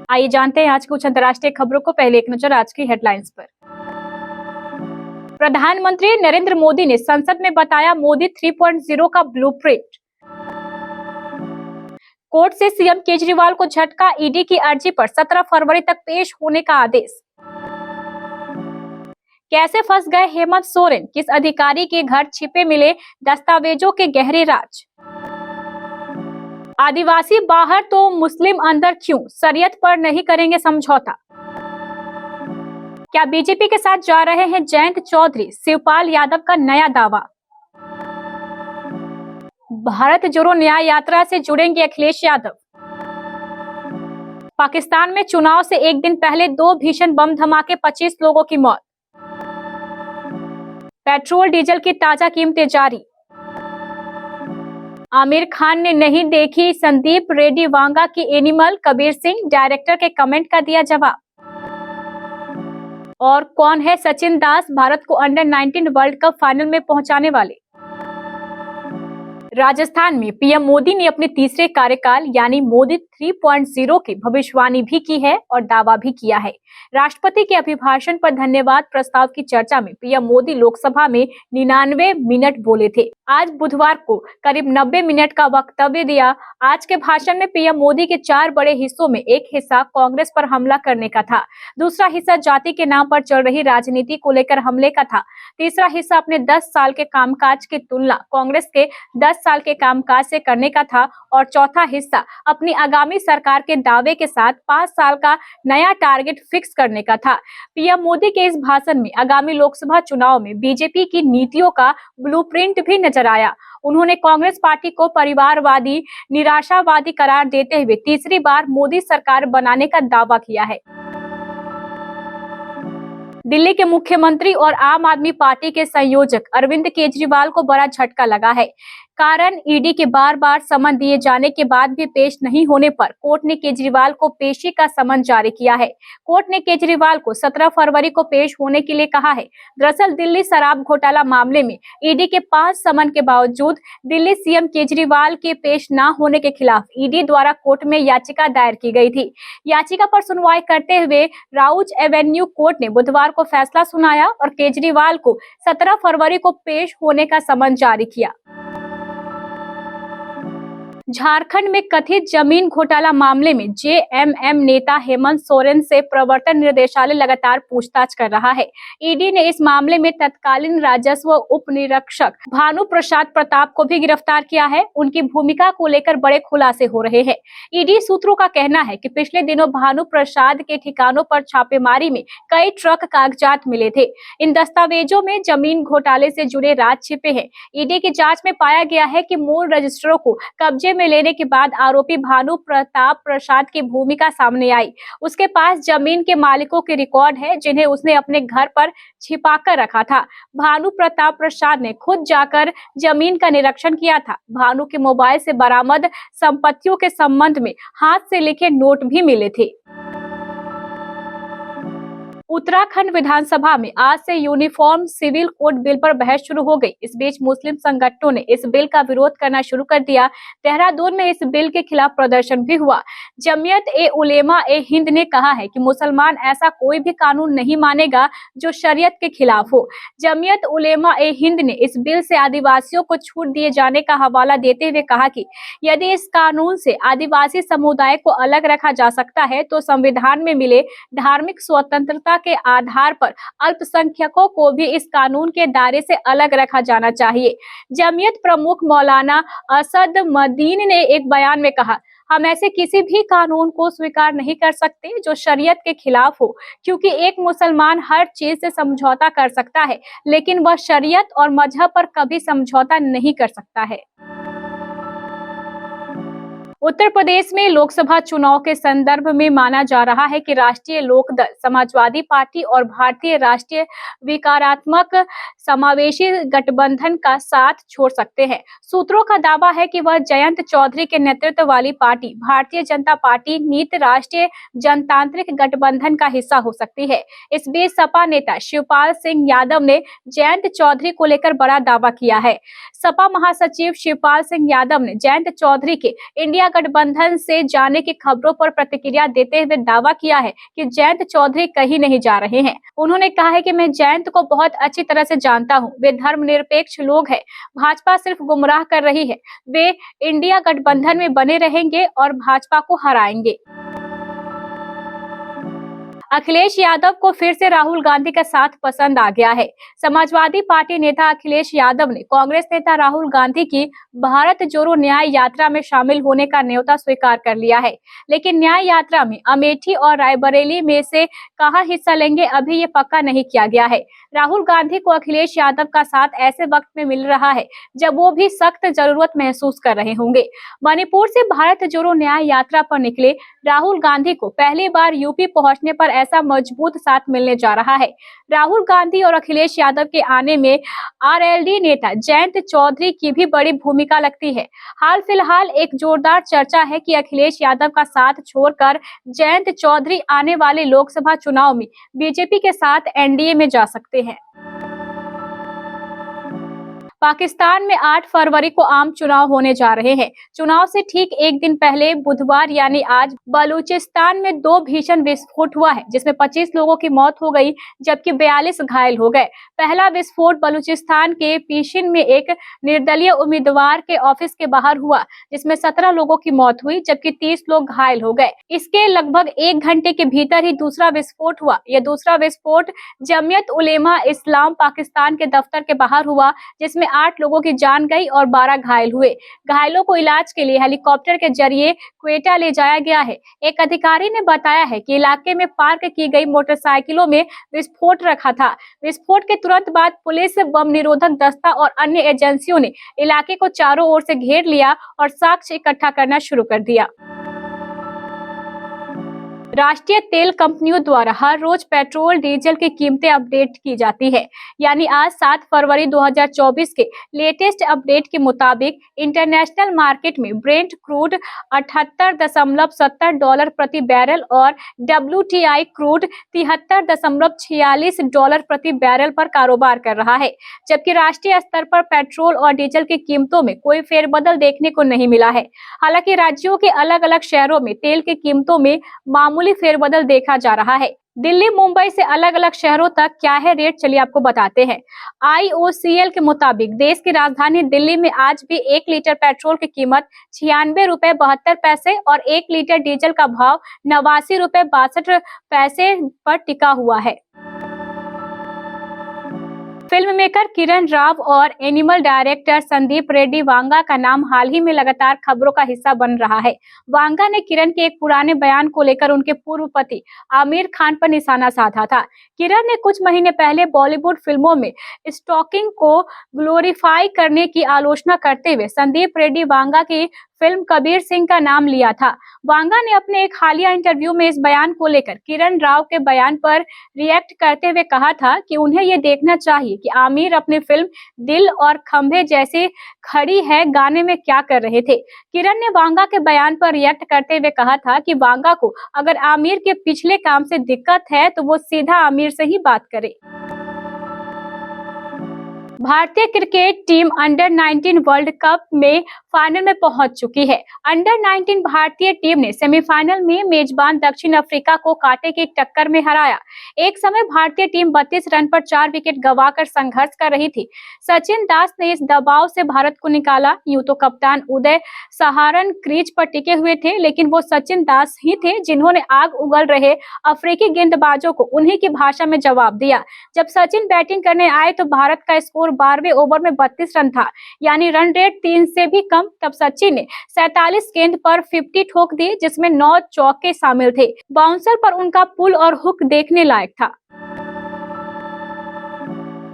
आइए जानते हैं आज कुछ अंतर्राष्ट्रीय खबरों को। पहले एक नजर आज की हेडलाइंस पर। प्रधानमंत्री नरेंद्र मोदी ने संसद में बताया मोदी 3.0 का ब्लूप्रिंट। कोर्ट से सीएम केजरीवाल को झटका, ईडी की अर्जी पर 17 फरवरी तक पेश होने का आदेश। कैसे फंस गए हेमंत सोरेन, किस अधिकारी के घर छिपे मिले दस्तावेजों के गहरे राज। आदिवासी बाहर तो मुस्लिम अंदर क्यों, शरीयत पर नहीं करेंगे समझौता। क्या बीजेपी के साथ जा रहे हैं जयंत चौधरी, शिवपाल यादव का नया दावा। भारत जोड़ो न्याय यात्रा से जुड़ेंगे अखिलेश यादव। पाकिस्तान में चुनाव से एक दिन पहले 2 भीषण बम धमाके, 25 लोगों की मौत। पेट्रोल डीजल की ताजा कीमतें जारी। आमिर खान ने नहीं देखी संदीप रेड्डी वांगा की एनिमल, कबीर सिंह डायरेक्टर के कमेंट का दिया जवाब। और कौन है सचिन दास, भारत को अंडर 19 वर्ल्ड कप फाइनल में पहुंचाने वाले। राजस्थान में पीएम मोदी ने अपने तीसरे कार्यकाल यानी मोदी 3.0 की भविष्यवाणी भी की है और दावा भी किया है। राष्ट्रपति के अभिभाषण पर धन्यवाद प्रस्ताव की चर्चा में पीएम मोदी लोकसभा में 99 मिनट बोले थे। आज बुधवार को करीब 90 मिनट का वक्तव्य दिया। आज के भाषण में पीएम मोदी के 4 बड़े हिस्सों में एक हिस्सा कांग्रेस पर हमला करने का था, दूसरा हिस्सा जाति के नाम पर चल रही राजनीति को लेकर हमले का था, तीसरा हिस्सा अपने 10 साल के कामकाज की तुलना कांग्रेस के 10 साल के कामकाज से करने का था और चौथा हिस्सा अपनी आगामी सरकार के दावे के साथ 5 साल का नया टारगेट फिक्स करने का था। पीएम मोदी के इस भाषण में आगामी लोकसभा चुनाव में बीजेपी की नीतियों का ब्लूप्रिंट भी नजर आया। उन्होंने कांग्रेस पार्टी को परिवारवादी, निराशावादी करार देते हुए तीसरी बार मोदी सरकार बनाने का दावा किया है। दिल्ली के मुख्यमंत्री और आम आदमी पार्टी के संयोजक अरविंद केजरीवाल को बड़ा झटका लगा है। कारण ईडी के बार बार समन दिए जाने के बाद भी पेश नहीं होने पर कोर्ट ने केजरीवाल को पेशी का समन जारी किया है। कोर्ट ने केजरीवाल को 17 फरवरी को पेश होने के लिए कहा है। दरअसल दिल्ली शराब घोटाला मामले में ईडी के 5 समन के बावजूद दिल्ली सीएम केजरीवाल के पेश न होने के खिलाफ ईडी द्वारा कोर्ट में याचिका दायर की गई थी। याचिका पर सुनवाई करते हुए राउज एवेन्यू कोर्ट ने बुधवार को फैसला सुनाया और केजरीवाल को 17 फरवरी को पेश होने का समन जारी किया। झारखंड में कथित जमीन घोटाला मामले में जेएमएम नेता हेमंत सोरेन से प्रवर्तन निर्देशालय लगातार पूछताछ कर रहा है। ईडी ने इस मामले में तत्कालीन राजस्व उप निरीक्षक भानु प्रसाद प्रताप को भी गिरफ्तार किया है। उनकी भूमिका को लेकर बड़े खुलासे हो रहे हैं। ईडी सूत्रों का कहना है कि पिछले दिनों भानु प्रसाद के ठिकानों पर छापेमारी में कई ट्रक कागजात मिले थे। इन दस्तावेजों में जमीन घोटाले से जुड़े राज छिपे हैं। ईडी की जांच में पाया गया है कि मूल रजिस्टरों को कब्जे में लेने के बाद आरोपी भानु प्रताप प्रसाद की भूमिका सामने आई। उसके पास जमीन के मालिकों के रिकॉर्ड है जिन्हें उसने अपने घर पर छिपाकर रखा था। भानु प्रताप प्रसाद ने खुद जाकर जमीन का निरीक्षण किया था। भानु के मोबाइल से बरामद संपत्तियों के संबंध में हाथ से लिखे नोट भी मिले थे। उत्तराखंड विधानसभा में आज से यूनिफॉर्म सिविल कोड बिल पर बहस शुरू हो गई। इस बीच मुस्लिम संगठनों ने इस बिल का विरोध करना शुरू कर दिया। देहरादून में इस बिल के खिलाफ प्रदर्शन भी हुआ। जमीयत ए उलेमा ए हिंद ने कहा है कि मुसलमान ऐसा कोई भी कानून नहीं मानेगा जो शरीयत के खिलाफ हो। जमीयत उलेमा ए हिंद ने इस बिल से आदिवासियों को छूट दिए जाने का हवाला देते हुए कहा कि यदि इस कानून से आदिवासी समुदाय को अलग रखा जा सकता है तो संविधान में मिले धार्मिक स्वतंत्रता के आधार पर अल्पसंख्यकों को भी इस कानून के दायरे से अलग रखा जाना चाहिए। जमीयत प्रमुख मौलाना असद मदीन ने एक बयान में कहा, हम ऐसे किसी भी कानून को स्वीकार नहीं कर सकते जो शरीयत के खिलाफ हो, क्योंकि एक मुसलमान हर चीज से समझौता कर सकता है लेकिन वह शरीयत और मजहब पर कभी समझौता नहीं कर सकता है। उत्तर प्रदेश में लोकसभा चुनाव के संदर्भ में माना जा रहा है कि राष्ट्रीय लोकदल, समाजवादी पार्टी और भारतीय राष्ट्रीय विकारात्मक समावेशी गठबंधन का साथ छोड़ सकते हैं। सूत्रों का दावा है कि वह जयंत चौधरी के नेतृत्व वाली पार्टी भारतीय जनता पार्टी नीत राष्ट्रीय जनतांत्रिक गठबंधन का हिस्सा हो सकती है। इस बीच सपा नेता शिवपाल सिंह यादव ने जयंत चौधरी को लेकर बड़ा दावा किया है। सपा महासचिव शिवपाल सिंह यादव ने जयंत चौधरी के इंडिया गठबंधन से जाने की खबरों पर प्रतिक्रिया देते हुए दावा किया है कि जयंत चौधरी कहीं नहीं जा रहे हैं। उन्होंने कहा है कि मैं जयंत को बहुत अच्छी तरह से जानता हूं, वे धर्मनिरपेक्ष लोग हैं। भाजपा सिर्फ गुमराह कर रही है। वे इंडिया गठबंधन में बने रहेंगे और भाजपा को हराएंगे। अखिलेश यादव को फिर से राहुल गांधी का साथ पसंद आ गया है। समाजवादी पार्टी नेता अखिलेश यादव ने कांग्रेस नेता राहुल गांधी की भारत जोड़ो न्याय यात्रा में शामिल होने का न्योता स्वीकार कर लिया है, लेकिन न्याय यात्रा में अमेठी और रायबरेली में से कहां हिस्सा लेंगे अभी ये पक्का नहीं किया गया है। राहुल गांधी को अखिलेश यादव का साथ ऐसे वक्त में मिल रहा है जब वो भी सख्त जरूरत महसूस कर रहे होंगे। मणिपुर से भारत जोड़ो न्याय यात्रा पर निकले राहुल गांधी को पहली बार यूपी पहुंचने पर ऐसा मजबूत साथ मिलने जा रहा है। राहुल गांधी और अखिलेश यादव के आने में आरएलडी नेता जयंत चौधरी की भी बड़ी भूमिका लगती है। हाल फिलहाल एक जोरदार चर्चा है कि अखिलेश यादव का साथ छोड़कर जयंत चौधरी आने वाले लोकसभा चुनाव में बीजेपी के साथ एनडीए में जा सकते हैं। पाकिस्तान में 8 फरवरी को आम चुनाव होने जा रहे हैं। चुनाव से ठीक एक दिन पहले बुधवार यानी आज बलूचिस्तान में 2 भीषण विस्फोट हुआ है, जिसमें 25 लोगों की मौत हो गई जबकि 42 घायल हो गए। पहला विस्फोट बलूचिस्तान के पीशिन में एक निर्दलीय उम्मीदवार के ऑफिस के बाहर हुआ, जिसमें 17 लोगों की मौत हुई जबकि 30 लोग घायल हो गए। इसके लगभग 1 घंटे के भीतर ही दूसरा विस्फोट हुआ। यह दूसरा विस्फोट जमियत उलेमा इस्लाम पाकिस्तान के दफ्तर के बाहर हुआ, जिसमें 8 लोगों की जान गई और 12 घायल हुए। घायलों को इलाज के लिए हेलीकॉप्टर के जरिए क्वेटा ले जाया गया है। एक अधिकारी ने बताया है कि इलाके में पार्क की गई मोटरसाइकिलों में विस्फोट रखा था। विस्फोट के तुरंत बाद पुलिस, बम निरोधक दस्ता और अन्य एजेंसियों ने इलाके को चारों ओर से घेर लिया और साक्ष्य इकट्ठा करना शुरू कर दिया। राष्ट्रीय तेल कंपनियों द्वारा हर रोज पेट्रोल डीजल की कीमतें अपडेट की जाती है। यानी आज 7 फरवरी 2024 के लेटेस्ट अपडेट के मुताबिक इंटरनेशनल मार्केट में ब्रेंट क्रूड $78.70 प्रति बैरल और WTI क्रूड $73.46 प्रति बैरल पर कारोबार कर रहा है, जबकि राष्ट्रीय स्तर पर पेट्रोल और डीजल की कीमतों में कोई फेरबदल देखने को नहीं मिला है। हालांकि राज्यों के अलग अलग शहरों में तेल की कीमतों में मामूली फेरबदल देखा जा रहा है। दिल्ली, मुंबई से अलग अलग शहरों तक क्या है रेट, चलिए आपको बताते हैं। IOCL के मुताबिक देश की राजधानी दिल्ली में आज भी 1 लीटर पेट्रोल की कीमत ₹96.72 और 1 लीटर डीजल का भाव ₹89.62 पर टिका हुआ है। फिल्म मेकर किरण राव और एनिमल डायरेक्टर संदीप रेड्डी वांगा का नाम हाल ही में लगातार खबरों का हिस्सा बन रहा है। वांगा ने किरण के एक पुराने बयान को लेकर उनके पूर्व पति आमिर खान पर निशाना साधा था। किरण ने कुछ महीने पहले बॉलीवुड फिल्मों में स्टॉकिंग को ग्लोरीफाई करने की आलोचना करते हुए संदीप रेड्डी वांगा की फिल्म कबीर सिंह का नाम लिया था। वांगा ने अपने एक हालिया इंटरव्यू में इस बयान को लेकर किरण राव के बयान पर रिएक्ट करते हुए कहा था कि उन्हें ये देखना चाहिए कि आमिर अपनी फिल्म दिल और खंभे जैसी खड़ी है गाने में क्या कर रहे थे। किरण ने वांगा के बयान पर रिएक्ट करते हुए कहा था कि वांगा को अगर आमिर के पिछले काम से दिक्कत है तो वो सीधा आमिर से ही बात करे। भारतीय cricket team under 19 world cup में फाइनल में पहुंच चुकी है। अंडर 19 भारतीय टीम ने सेमीफाइनल में मेजबान दक्षिण अफ्रीका को कांटे की टक्कर में हराया। एक समय भारतीय टीम 32 रन पर 4 विकेट गंवाकर संघर्ष कर रही थी। सचिन दास ने इस दबाव से भारत को निकाला। यूं तो कप्तान उदय सहारन क्रीज पर टिके हुए थे, लेकिन वो सचिन दास ही थे जिन्होंने आग उगल रहे अफ्रीकी गेंदबाजों को उन्हीं की भाषा में जवाब दिया। जब सचिन बैटिंग करने आए तो भारत का स्कोर 12वें ओवर में 32 रन था, यानी रन रेट 3 से भी कम। तब सचिन ने 47 गेंद पर 50 ठोक दी, जिसमें 9 चौके शामिल थे। बाउंसर पर उनका पुल और हुक देखने लायक था।